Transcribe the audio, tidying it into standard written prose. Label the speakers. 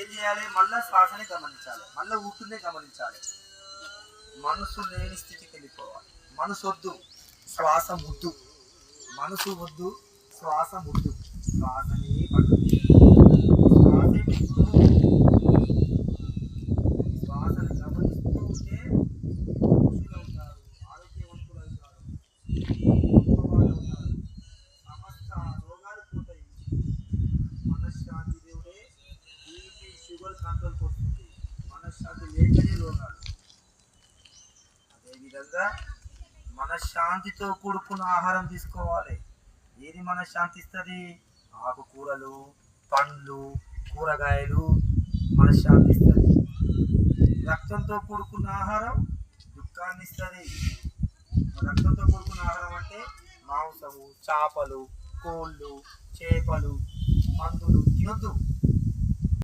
Speaker 1: ఏం చేయాలి? మళ్ళీ శ్వాసనే గమనించాలి, మళ్ళీ ఊపిరినే గమనించాలి. మనసు లేని స్థితికి వెళ్ళిపోవాలి. మనసు వద్దు, శ్వాస ముద్దు. మనసు వద్దు, శ్వాస ముద్దు. శ్వాసనే పట్టు, శ్వాసే పెంచుతూ, శ్వాసను గమనిస్తూ ఉంటే పురుషులవుతారు, ఆరోగ్యవంతులవుతారు, గొప్పవాళ్ళు అవుతారు, సమస్త రోగాలు పోతాయి. మనశ్శాంతి దేవుడే బీపీ షుగర్ కంట్రోల్కి వస్తుంది. మనశ్శాంతి లేకనే రోగాలు. అదేవిధంగా మనశ్శాంతితో కూడుకున్న ఆహారం తీసుకోవాలి. ఏది మనశ్శాంతి ఇస్తుంది? ఆకుకూరలు, పండ్లు, కూరగాయలు మనశ్శాంతి ఇస్తుంది. రక్తంతో కూడుకున్న ఆహారం దుఃఖాన్ని ఇస్తుంది. రక్తంతో కూడుకున్న ఆహారం అంటే మాంసము, చేపలు, కోళ్ళు, చేపలు, పందులు తినొద్దు.